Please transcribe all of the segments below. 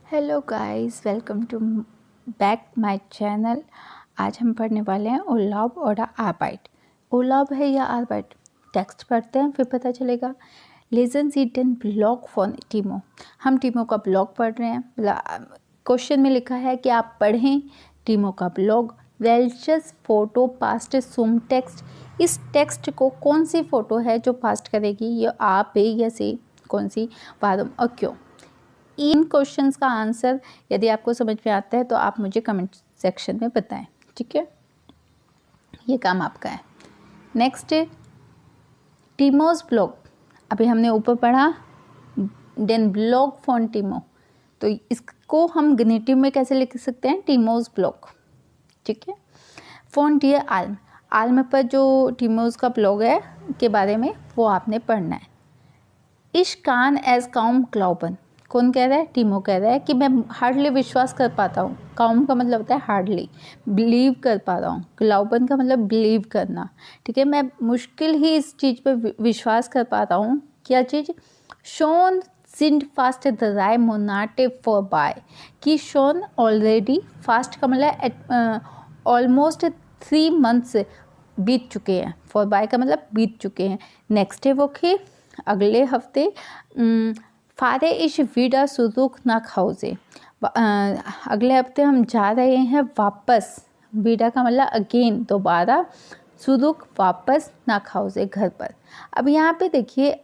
Hello guys, welcome to back my channel. आज हम पढ़ने वाले हैं उर्लाub और आर्बाइट। उर्लाub है या आर्बाइट, टेक्स्ट पढ़ते हैं फिर पता चलेगा। लेसन सी den ब्लॉग फॉन टीमो। हम टीमो का ब्लॉग पढ़ रहे हैं। क्वेश्चन में लिखा है कि आप पढ़ें टीमो का ब्लॉग। वेल्चस फोटो पास्ट सुम टेक्स्ट। इस टेक्स्ट को कौन सी फ़ोटो है जो पास्ट करेगी, ये आप है या से, कौन सी, वादम और क्यों। इन क्वेश्चंस का आंसर यदि आपको समझ में आता है तो आप मुझे कमेंट सेक्शन में बताएं, ठीक है। ये काम आपका है। नेक्स्ट है टीमोज ब्लॉग। अभी हमने ऊपर पढ़ा देन ब्लॉग फॉन टीमो, तो इसको हम गेनेटिव में कैसे लिख सकते हैं, टीमोज ब्लॉग, ठीक है। फॉन डियर आल्म, आल्म पर जो टीमोज का ब्लॉग है के बारे में वो आपने पढ़ना है। इश कान एज काउम ग्लाउबन, कौन कह रहा है, टीमो कह रहा है कि मैं हार्डली विश्वास कर पाता हूँ। काउम का मतलब होता है हार्डली, बिलीव कर पा रहा हूँ। ग्लाउबन का मतलब बिलीव करना, ठीक है। मैं मुश्किल ही इस चीज़ पे विश्वास कर पाता हूँ। क्या चीज़, शोन सिंड फास्ट द राय मोनाटे फॉर बाय, कि शोन ऑलरेडी, फास्ट का मतलब ऑलमोस्ट 3 मंथ्स बीत चुके हैं, फॉर बाय का मतलब बीत चुके हैं। नेक्स्ट है वो कि अगले हफ्ते फारे इश वीडा सुरुख ना खाओजे, अगले हफ्ते हम जा रहे हैं वापस, वीडा का मतलब अगेन, दोबारा, सुरुख वापस, ना खाओजे घर पर। अब यहाँ पे देखिए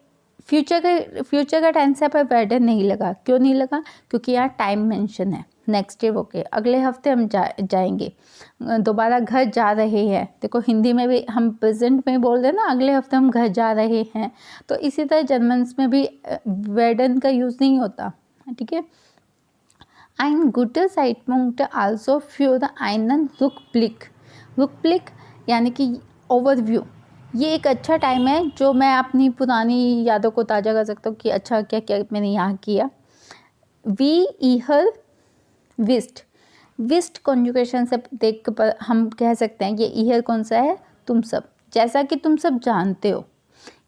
फ्यूचर का टेंस है पर वर्डन नहीं लगा। क्यों नहीं लगा, क्योंकि यहाँ टाइम मेंशन है। नेक्स्ट डे ओके, अगले हफ्ते हम जाएंगे, दोबारा घर जा रहे हैं। देखो हिंदी में भी हम प्रेजेंट में बोल रहे हैं ना, अगले हफ्ते हम घर जा रहे हैं। तो इसी तरह जर्मन्स में भी वर्डन का यूज़ नहीं होता, ठीक है। Ein guter Zeitpunkt also für einen Rückblick, Rückblick यानी कि ओवरव्यू। ये एक अच्छा टाइम है जो मैं अपनी पुरानी यादों को ताज़ा कर सकता हूँ कि अच्छा क्या क्या मैंने यहाँ किया। वी ईहर विस्ट, विस्ट कॉन्जुगेशन से देख कर हम कह सकते हैं ये ईहर कौन सा है, तुम सब, जैसा कि तुम सब जानते हो।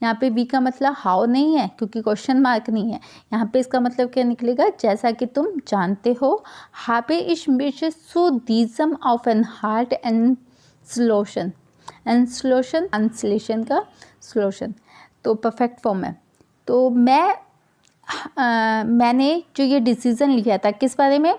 यहाँ पे वी का मतलब हाउ नहीं है क्योंकि क्वेश्चन मार्क नहीं है। यहाँ पे इसका मतलब क्या निकलेगा, जैसा कि तुम जानते हो। हापे इश मिश सुदीजम ऑफ एन हार्ट एंड स्लोशन, एंड स्लोशन ट्रांसलेशन का स्लोशन, तो परफेक्ट फॉर्म है। तो मैंने जो ये डिसीज़न लिया था, किस बारे में,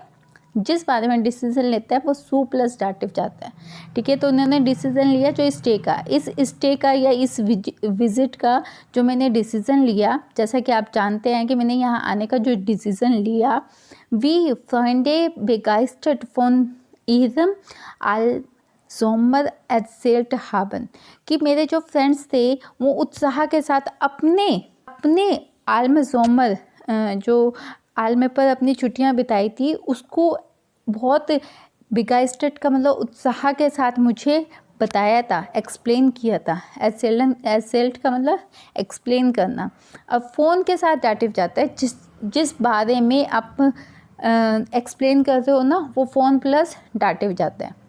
जिस बारे में डिसीज़न लेता है वो सू प्लस डाटिव जाता है, ठीक है। तो उन्होंने डिसीज़न लिया जो स्टे का, इस स्टे का या इस विज़िट का जो मैंने डिसीज़न लिया, जैसा कि आप जानते हैं कि मैंने यहाँ आने का जो डिसीज़न लिया। वी फ्रेंडे बेगाइस्टेड फोन इरम आल सोमर एट हाबन, कि मेरे जो फ्रेंड्स थे वो उत्साह के साथ अपने आलम जोमर, जो आलम पर अपनी छुट्टियां बिताई थी, उसको बहुत बिगाइस्टेड का मतलब उत्साह के साथ मुझे बताया था, एक्सप्लेन किया था। एसेल्ट का मतलब एक्सप्लेन करना। अब फ़ोन के साथ डाटिव जाता है, जिस बारे में आप एक्सप्लेन कर रहे हो ना, वो फ़ोन प्लस डाटिव जाता है।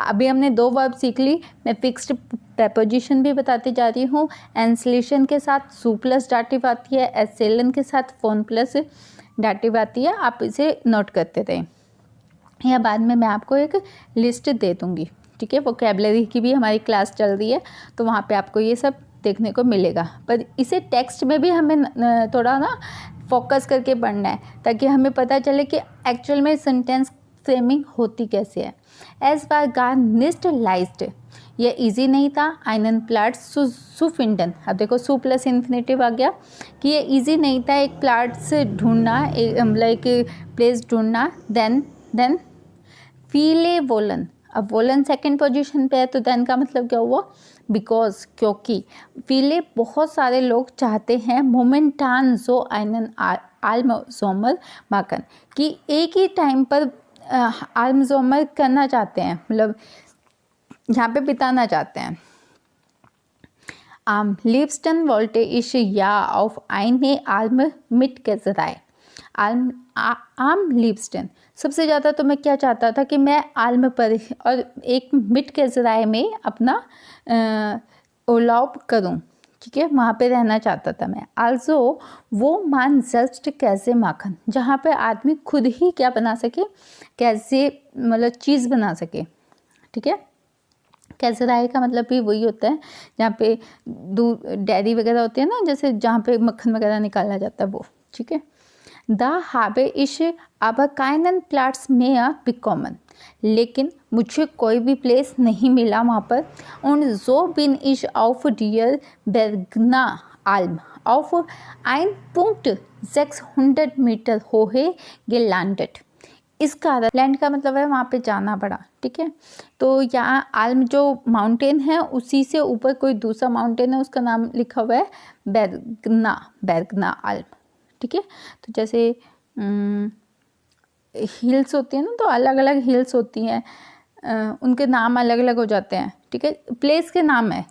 अभी हमने 2 वर्ब सीख ली। मैं फिक्स्ड प्रेपोजिशन भी बताती जा रही हूँ। एंसलेशन के साथ सू प्लस डाटिव आती है, एसेलन के साथ फोन प्लस डाटिव आती है। आप इसे नोट करते रहें, या बाद में मैं आपको एक लिस्ट दे दूँगी, ठीक है। वोकैबुलरी की भी हमारी क्लास चल रही है, तो वहाँ पे आपको ये सब देखने को मिलेगा। पर इसे टेक्स्ट में भी हमें थोड़ा ना फोकस करके पढ़ना है, ताकि हमें पता चले कि एक्चुअल में सेंटेंस फ्रेमिंग होती कैसे है। एज वार गार निस्ट लाइज्ड, ये इजी नहीं था। आइनन प्लाट सुफिंडन, अब देखो सू प्लस इन्फिनेटिव आ गया कि ये इजी नहीं था एक प्लाट्स ढूंढना, मतलब एक प्लेस ढूंढना। देन फीले वोलन, अब वोलन सेकंड पोजीशन पे है, तो देन का मतलब क्या हुआ, बिकॉज, क्योंकि। फीले बहुत सारे लोग चाहते हैं, मोमेंटान जो आइनन आल्म जोमर माकन, कि एक ही टाइम पर आल्म जोमर करना चाहते हैं, मतलब यहाँ पे बिताना चाहते हैं। आम लिब्स्टन वोल्टे इश या ऑफ आइने आल्म मिट के जराए, आम लिब्स्टन, सबसे ज़्यादा तो मैं क्या चाहता था कि मैं आल्म पर और एक मिट के ज़राए में अपना उर्लाब करूं, ठीक है, वहाँ पे रहना चाहता था मैं। आल्सो वो मान जस्ट कैसे माखन, जहाँ पे आदमी खुद ही क्या बना सके, कैसे मतलब चीज़ बना सके। ठीक है, कैसे राय का मतलब भी वही होता है जहाँ पे दूध डेयरी वगैरह होती है ना, जैसे जहाँ पे मक्खन वगैरह निकाला जाता है वो। ठीक है, द हावे इश अब काइनन प्लाट्स में आ बिकॉमन, लेकिन मुझे कोई भी प्लेस नहीं मिला वहाँ पर। और जो बिन इश ऑफ डियर बेरगना आल्म ऑफ 1.600 मीटर होहे गेलैंडेड। इसका लैंड का मतलब है वहाँ पे जाना पड़ा। ठीक है, तो यहाँ आल्म जो माउंटेन है उसी से ऊपर कोई दूसरा माउंटेन है, उसका नाम लिखा हुआ है बेरगना आल्म। ठीक है, तो जैसे हिल्स होती हैं ना, तो अलग अलग हिल्स होती हैं, उनके नाम अलग अलग हो जाते हैं। ठीक है, प्लेस के नाम है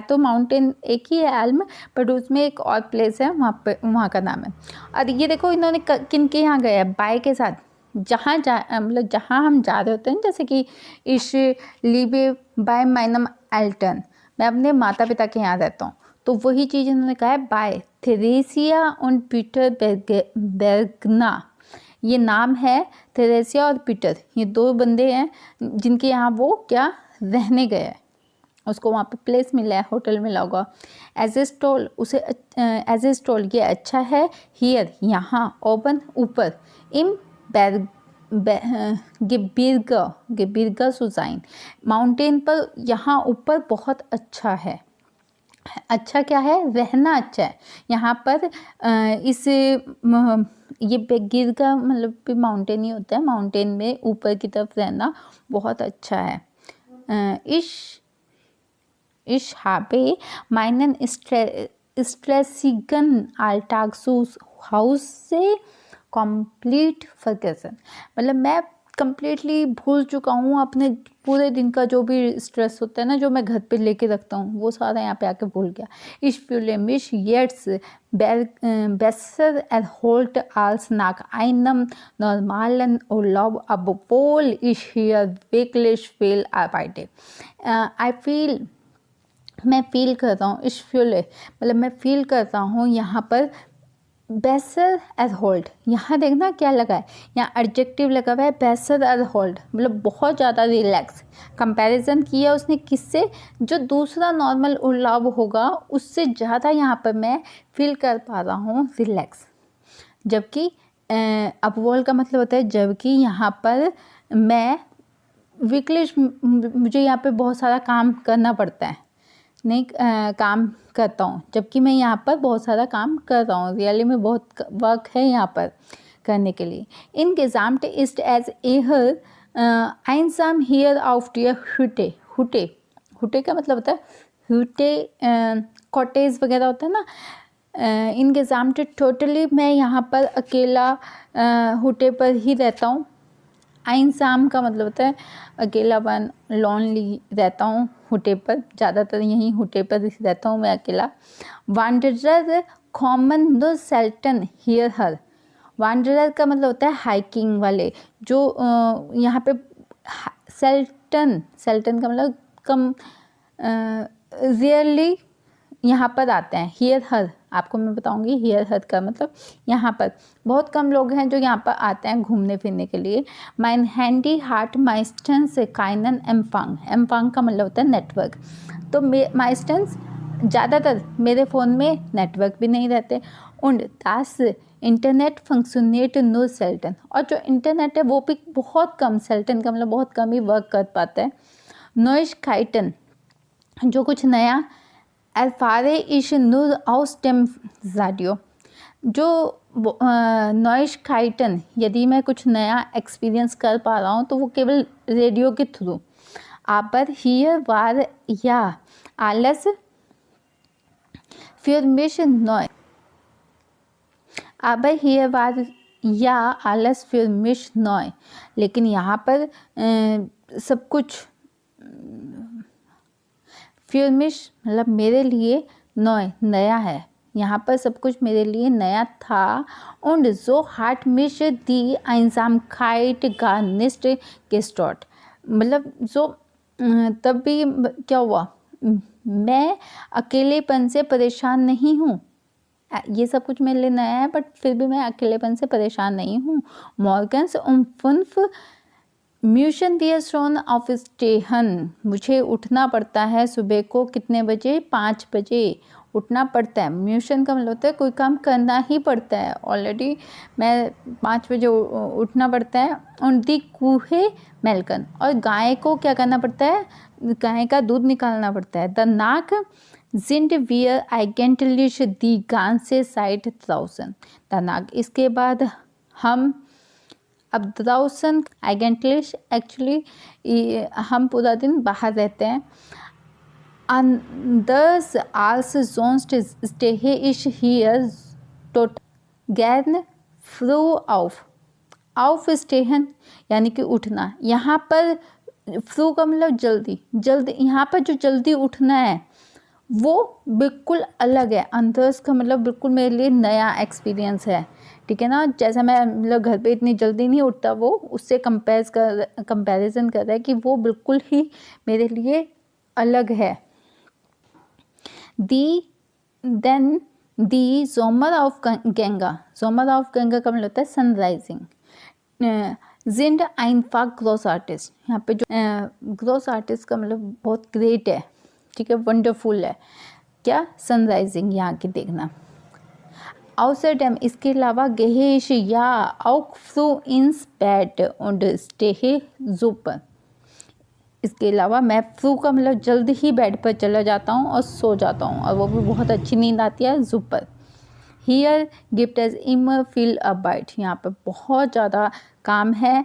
तो माउंटेन एक ही है आल्म, बट उसमें एक और प्लेस है वहाँ पे, वहाँ का नाम है। और ये देखो इन्होंने किन के यहाँ गए हैं, बाय के साथ। जहाँ मतलब जहाँ हम जा रहे होते हैं, जैसे कि इश लीबे बाय माइनम एल्टन, मैं अपने माता पिता के यहाँ रहता हूँ, तो वही चीज़ इन्होंने कहा है बाय थेरेसिया और पीटर बेरगना। ये नाम है थेरेसिया और पीटर, ये दो बंदे हैं जिनके यहाँ वो क्या रहने गए हैं, उसको वहाँ पे प्लेस मिला है, होटल मिला होगा। एज ए स्टॉल उसे एज ए स्टॉल ये अच्छा है, हियर यहाँ, ओपन ऊपर, इम गिबिर्गा सुजाइन माउंटेन पर, यहाँ ऊपर बहुत अच्छा है। अच्छा क्या है, रहना अच्छा है यहाँ पर। ये गिर का मतलब भी माउंटेन ही होता है, माउंटेन में ऊपर की तरफ रहना बहुत अच्छा है। इश हाबे माइनन स्ट्रेसिगन आल्टागसूस हाउस से कंप्लीट फर्गसन, मतलब मैं कंप्लीटली भूल चुका हूँ अपने पूरे दिन का जो भी स्ट्रेस होता है ना, जो मैं घर पे लेके रखता हूँ, वो सारा यहाँ पे आके भूल गया। इस फ्यूले मिश येट्स besser erholt als nach einem normalen Urlaub, obwohl ich hier wirklich viel arbeite. मैं फील कर रहा हूँ, इस फ्यूले मतलब मैं फील करता हूँ यहाँ पर बेसर एज होल्ड। यहाँ देखना क्या लगा है, यहाँ एडजेक्टिव लगा हुआ है बेसर एज होल्ड, मतलब बहुत ज़्यादा रिलैक्स। कंपैरिजन किया उसने किससे, जो दूसरा नॉर्मल उड़ाव होगा उससे ज़्यादा यहाँ पर मैं फील कर पा रहा हूँ रिलैक्स। जबकि अपवॉल का मतलब होता है जबकि, यहाँ पर मैं वीकलिश, मुझे यहाँ पे बहुत सारा काम करना पड़ता है, नहीं काम करता हूँ, जबकि मैं यहाँ पर बहुत सारा काम कर रहा हूँ, रियली में बहुत वर्क है यहाँ पर करने के लिए। इन गेजाम्ट इस्ट एज एहर आइंसाम हियर ऑफ डियर हुटे। हुटे का मतलब होता है हुटे, कॉटेज वगैरह होता है ना। इन गेजाम्ट टोटली मैं यहाँ पर अकेला हुटे पर ही रहता हूँ। आइंसाम का मतलब होता है अकेलापन, लॉनली रहता हूँ हुटे पर, ज़्यादातर यहीं हुटे पर रहता हूँ मैं अकेला। Wanderer common no seldom here her, wanderer का मतलब होता है हाइकिंग वाले, जो यहाँ पे सेल्टन का मतलब कम, रियरली यहाँ पर आते हैं। हियर हर आपको मैं बताऊंगी, हियर हर का मतलब यहाँ पर बहुत कम लोग हैं जो यहाँ पर आते हैं घूमने फिरने के लिए। माइन हैंडी हार्ट माइस्टन्स काइनन एम्फांग, एम्फांग का मतलब होता है नेटवर्क। तो माइस्टन्स ज़्यादातर मेरे फ़ोन में नेटवर्क भी नहीं रहते। उंड दास इंटरनेट फंक्शनेट नो सेल्टन, और जो इंटरनेट है वो भी बहुत कम, सेल्टन का मतलब बहुत कम ही वर्क कर पाता है। नॉइश काइटन, जो कुछ नया, एल्फारे इश नूर आउस्टेम जाडियो, जो नॉइश काइटन, यदि मैं कुछ नया एक्सपीरियंस कर पा रहा हूँ तो वो केवल रेडियो के थ्रू। आबर हियर वार या आलस फिर मिश नॉय, आबर हियर वार या आलस फिर मिश नॉय, लेकिन यहाँ पर सब कुछ फ्यूमिश मतलब मेरे लिए नॉय नया है, यहाँ पर सब कुछ मेरे लिए नया था। und so hat mich die Einsamkeit gar nicht gestört, मतलब जो तब भी क्या हुआ, मैं अकेलेपन से परेशान नहीं हूँ। ये सब कुछ मेरे लिए नया है, बट फिर भी मैं अकेलेपन से परेशान नहीं हूँ। मॉर्गन्स um 5 म्यूशन वियर्सोन ऑफ स्टेहन, मुझे उठना पड़ता है सुबह को कितने बजे, 5 बजे उठना पड़ता है। म्यूशन का मतलब होता है कोई काम करना ही पड़ता है, ऑलरेडी मैं 5 बजे उठना पड़ता है। और दी कूहे मेल्कन, और गाय को क्या करना पड़ता है, गाय का दूध निकालना पड़ता है। द नाक जिंड वियर आइगेंटलिश दी गांसे साइड ड्राउसन, द नाक। इसके बाद हम अब ड्राउसन आइगेंटलिश, एक्चुअली हम पूरा दिन बाहर रहते हैं। Anders als sonst stehe ich hier tot gern früh auf। aufstehen यानी कि उठना, यहाँ पर फ्रू का मतलब जल्दी, जल्दी, यहाँ पर जो जल्दी उठना है वो बिल्कुल अलग है। अंदर्स का मतलब बिल्कुल मेरे लिए नया एक्सपीरियंस है, ठीक है ना। जैसा मैं मतलब घर पे इतनी जल्दी नहीं उठता, वो उससे कंपैरिजन कर रहा है कि वो बिल्कुल ही मेरे लिए अलग है। देन दी जोमर ऑफ गंगा, जोमर ऑफ गंगा का मतलब होता है सनराइजिंग। जिंड आइनफाक ग्रॉस आर्टिस्ट, यहाँ पे जो ग्रॉस आर्टिस्ट का मतलब बहुत ग्रेट है, ठीक है, वंडरफुल है। क्या, सनराइजिंग यहाँ की देखना। Außerdem, इसके अलावा gehe या auch früh ins Bett und stehe super। इसके अलावा मैं फ्रू का मतलब जल्दी ही बेड पर चला जाता हूँ और सो जाता हूँ, और वो भी बहुत अच्छी नींद आती है, सुपर। हियर गिफ्ट एज इमर फील अ बाइट, यहाँ पर बहुत ज़्यादा काम है।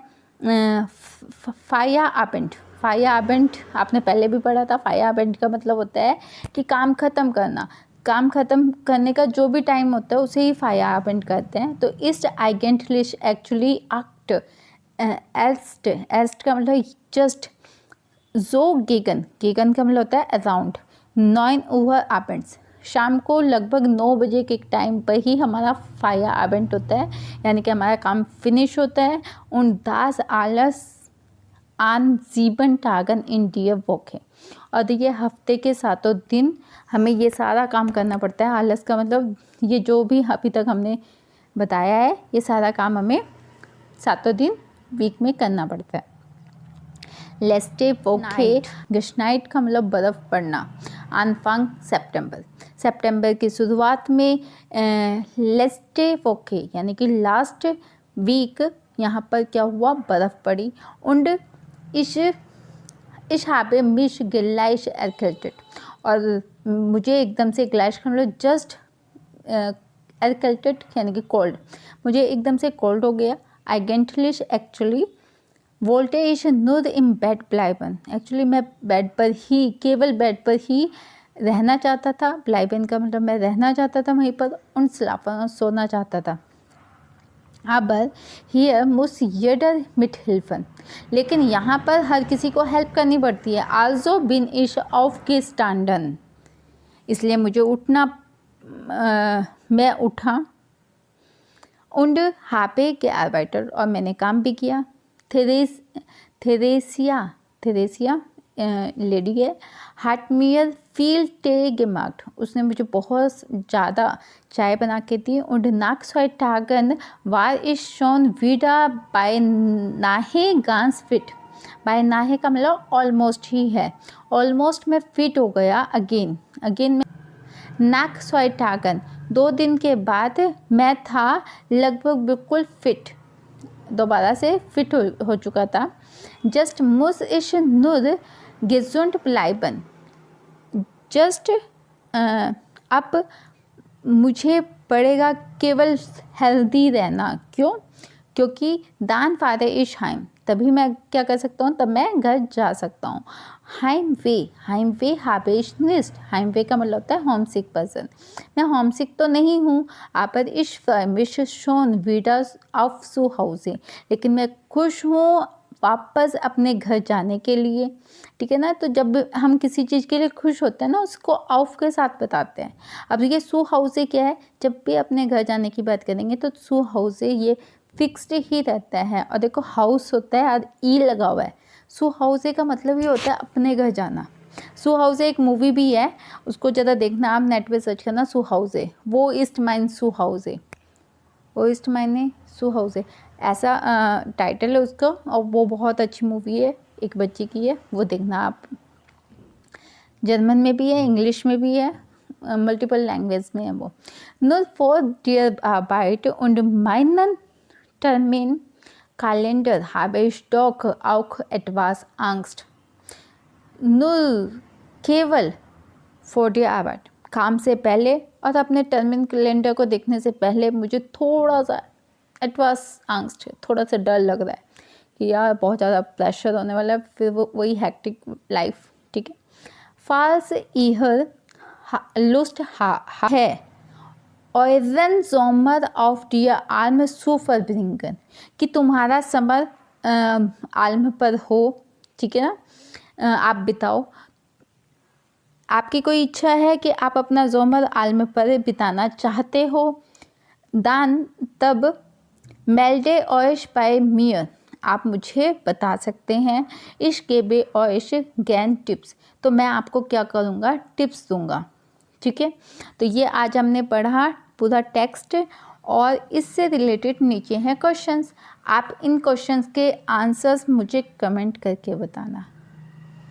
फाया आबेंट, फाया आबेंट आपने पहले भी पढ़ा था। फाया आबेंट का मतलब होता है कि काम ख़त्म करना, काम ख़त्म करने का जो भी टाइम होता है उसे ही फाया आबेंट करते हैं। तो इस्ट आइगेंटलिश एक्चुअली एक्ट एस्ट, एस्ट का मतलब जस्ट। जो गेगन, गेगन का मतलब होता है अराउंड। 9 ओवर आबेंट्स, शाम को लगभग 9 बजे के टाइम पर ही हमारा फाया आबेंट होता है, यानी कि हमारा काम फिनिश होता है। उन दास आलस आन जीवन टागन इन डियर वोके, और ये हफ्ते के 7 दिन हमें ये सारा काम करना पड़ता है। आलस का मतलब ये जो भी अभी तक हमने बताया है, ये सारा काम हमें 7 दिन वीक में करना पड़ता है। लेस्टे वोके गशनाइट का मतलब बर्फ़ पड़ना। अनफंग सितंबर, सितंबर की शुरुआत में लेस्टे वोके यानी कि लास्ट वीक यहाँ पर क्या हुआ, बर्फ़ पड़ी। उंड इश हाबे मिश गिलाइश एरकल्टेड, और मुझे एकदम से ग्लाइश का मतलब जस्ट एरकल्टेड यानी कि कोल्ड, मुझे एकदम से कोल्ड हो गया। आइगेंटलिश एक्चुअली वोल्टे इश नुर इन बेड ब्लाइबन, एक्चुअली मैं बेड पर ही, केवल बेड पर ही रहना चाहता था। ब्लाइबन का मतलब मैं रहना चाहता था वहीं पर, उन स्लाफन सोना चाहता था। Aber hier muss jeder mithhelfen, लेकिन यहाँ पर हर किसी को हेल्प करनी पड़ती है। Also bin ich aufgestanden, इसलिए मुझे उठना, मैं उठा। Und habe gearbeitet, और मैंने काम भी किया। थेरेसिया लेडी है। हाटमियर फील टे gemacht, उसने मुझे बहुत ज़्यादा चाय बना के दी। und nach 2 Tagen war ich schon wieder beinahe ganz fit, beinahe का मतलब ऑलमोस्ट ही है, ऑलमोस्ट मैं फिट हो गया। अगेन में nach 2 Tagen 2 दिन के बाद मैं था लगभग बिल्कुल फिट, दोबारा से फिट हो चुका था। Just muss ich nur gesund bleiben, just अब मुझे पड़ेगा केवल हेल्दी रहना। क्यों? क्योंकि दान फादर इश हाइम, तभी मैं क्या कर सकता हूँ, तब मैं घर जा सकता हूँ। हाइम वे हाबेश निस्ट, हाइम वे का मतलब होता है होम सिक पर्सन। मैं होम सिक तो नहीं हूँ, आपर इश फर्मिश शोन वीडास ऑफ सू हाउसे, लेकिन मैं खुश हूँ वापस अपने घर जाने के लिए, ठीक है ना। तो जब हम किसी चीज़ के लिए खुश होते हैं ना, उसको ऑफ के साथ बताते हैं। अब ये सू हाउसे क्या है, जब भी अपने घर जाने की बात करेंगे तो सू हाउसे ये फिक्स्ड ही रहता है। और देखो हाउस होता है और ई लगा हुआ है, सो हाउसे का मतलब ये होता है अपने घर जाना। सू हाउसे एक मूवी भी है, उसको ज़्यादा देखना, आप नेट पे सर्च करना सू हाउसे, वो ईस्ट माइन सू हाउसे, वो ईस्ट माइन सू हाउसे ऐसा टाइटल है उसका, और वो बहुत अच्छी मूवी है, एक बच्चे की है, वो देखना आप। जर्मन में भी है, इंग्लिश में भी है, मल्टीपल लैंग्वेज में है वो। Nur vor der Arbeit und meinen Terminkalender habe ich doch auch etwas Angst. Nur केवल for der Arbeit, काम से पहले और अपने टर्मिन कैलेंडर को देखने से पहले मुझे थोड़ा सा etwas Angst है, थोड़ा सा डर लग रहा है कि यार बहुत ज़्यादा प्रेशर होने वाला है, फिर वो वही हैक्टिक लाइफ, ठीक है। Falls ihr Lust है euren Sommer auf die Alm zu verbringen, कि तुम्हारा समर आल्म पर हो, ठीक है ना, आप बिताओ, आपकी कोई इच्छा है कि आप अपना जोमर आल्म पर बिताना चाहते हो, दान तब मेल्डे ऑयश बाय मियर, आप मुझे बता सकते हैं, इश गेबे ऑयश गैन टिप्स, तो मैं आपको क्या करूँगा, टिप्स दूंगा, ठीक है। तो ये आज हमने पढ़ा पूरा टेक्स्ट, और इससे रिलेटेड नीचे हैं क्वेश्चंस, आप इन क्वेश्चंस के आंसर्स मुझे कमेंट करके बताना,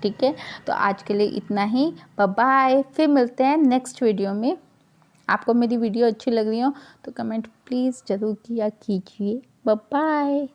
ठीक है। तो आज के लिए इतना ही, बाय बाय, फिर मिलते हैं नेक्स्ट वीडियो में। आपको मेरी वीडियो अच्छी लग रही हो तो कमेंट प्लीज़ ज़रूर किया कीजिए, बाय बाय।